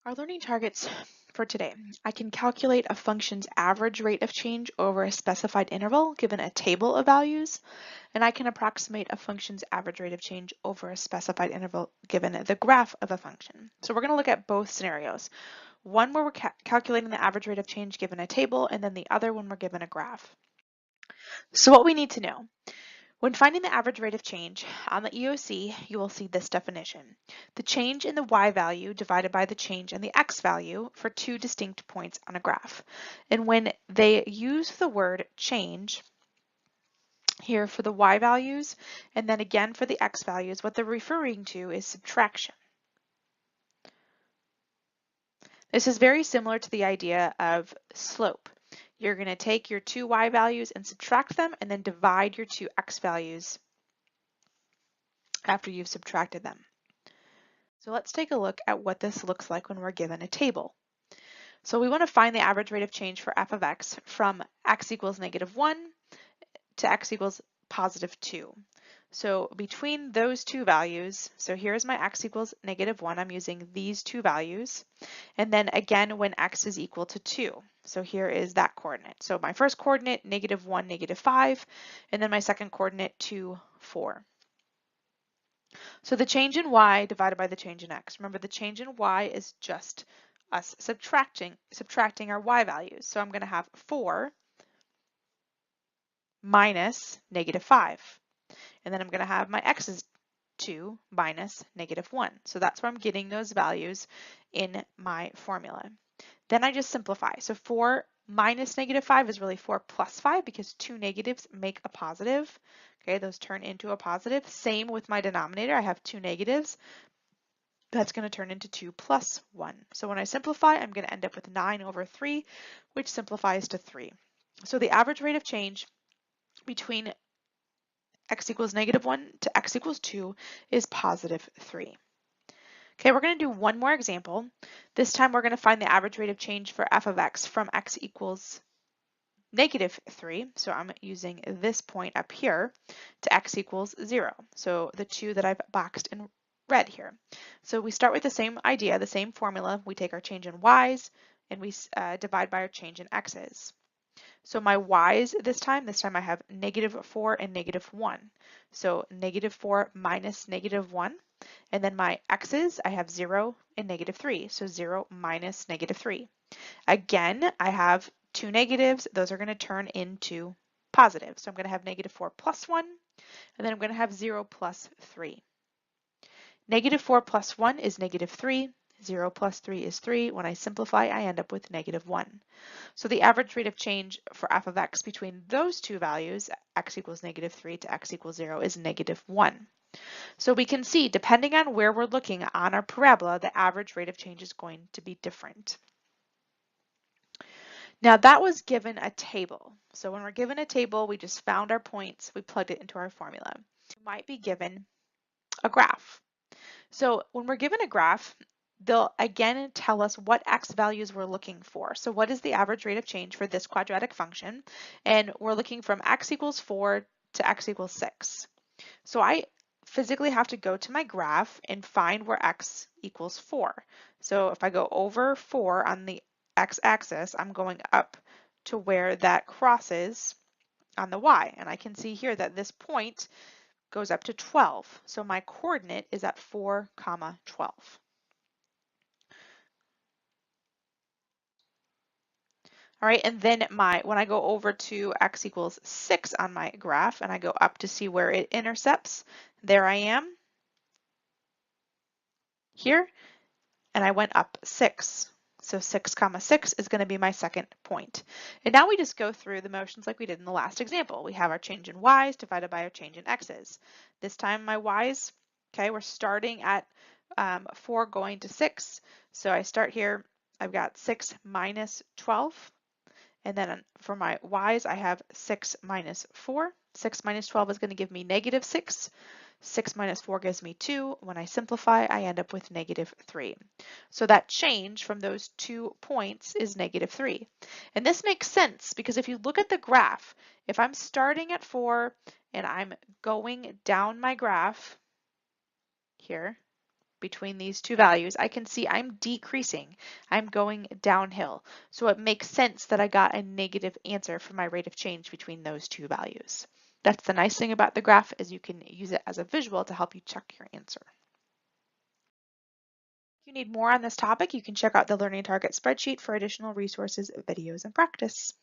Our learning targets for today. I can calculate a function's average rate of change over a specified interval given a table of values, and I can approximate a function's average rate of change over a specified interval given the graph of a function. So we're going to look at both scenarios. One where we're calculating the average rate of change given a table, and then the other when we're given a graph. So what we need to know. When finding the average rate of change on the EOC, you will see this definition. The change in the y value divided by the change in the x value for two distinct points on a graph. And when they use the word change here for the y values, and then again for the x values, what they're referring to is subtraction. This is very similar to the idea of slope. You're going to take your two y values and subtract them, and then divide your two x values after you've subtracted them. So let's take a look at what this looks like when we're given a table. So we want to find the average rate of change for f of x from x equals -1 to x equals +2. So between those two values, so here's my x equals -1, I'm using these two values. And then again when x is equal to 2. So here is that coordinate. So my first coordinate, -1, -5, and then my second coordinate, 2, 4. So the change in y divided by the change in x. Remember, the change in y is just us subtracting our y values. So I'm going to have 4 minus -5. And then I'm going to have my x is 2 minus -1. So that's where I'm getting those values in my formula. Then I just simplify. So 4 minus -5 is really 4 plus 5 because two negatives make a positive. Okay, those turn into a positive. Same with my denominator. I have two negatives. That's going to turn into 2 plus 1. So when I simplify, I'm going to end up with 9 over 3, which simplifies to 3. So the average rate of change between x equals -1 to x equals 2 is +3. Okay, we're going to do one more example. This time we're going to find the average rate of change for f of x from x equals -3. So I'm using this point up here to x equals 0. So the two that I've boxed in red here. So we start with the same idea, the same formula. We take our change in y's and we divide by our change in x's. So my y's this time I have -4 and -1. So -4 minus -1. And then my x's, I have 0 and -3. So 0 minus -3. Again, I have two negatives. Those are going to turn into positive. So I'm going to have -4 plus 1, and then I'm going to have 0 plus 3. -4 plus 1 is -3. 0 plus 3 is 3. When I simplify, I end up with -1. So the average rate of change for f of x between those two values, x equals -3 to x equals 0, is -1. So we can see, depending on where we're looking on our parabola, the average rate of change is going to be different. Now that was given a table. So when we're given a table, we just found our points, we plugged it into our formula. We might be given a graph. So when we're given a graph, they'll again tell us what x values we're looking for. So what is the average rate of change for this quadratic function? And we're looking from x equals 4 to x equals 6. So I physically have to go to my graph and find where x equals 4. So if I go over 4 on the x-axis, I'm going up to where that crosses on the y. And I can see here that this point goes up to 12. So my coordinate is at 4, 12. All right, and then when I go over to x equals 6 on my graph and I go up to see where it intercepts, there I am here, and I went up 6. So 6, 6 is going to be my second point. And now we just go through the motions like we did in the last example. We have our change in y's divided by our change in x's. This time my y's, okay, we're starting at 4 going to 6. So I start here, I've got 6 minus 12. And then for my y's, I have 6 minus 4. 6 minus 12 is going to give me -6. 6 minus 4 gives me 2. When I simplify, I end up with -3. So that change from those 2 points is -3. And this makes sense because if you look at the graph, if I'm starting at 4 and I'm going down my graph here, between these two values, I can see I'm decreasing. I'm going downhill. So it makes sense that I got a negative answer for my rate of change between those two values. That's the nice thing about the graph, is you can use it as a visual to help you check your answer. If you need more on this topic, you can check out the Learning Target spreadsheet for additional resources, videos, and practice.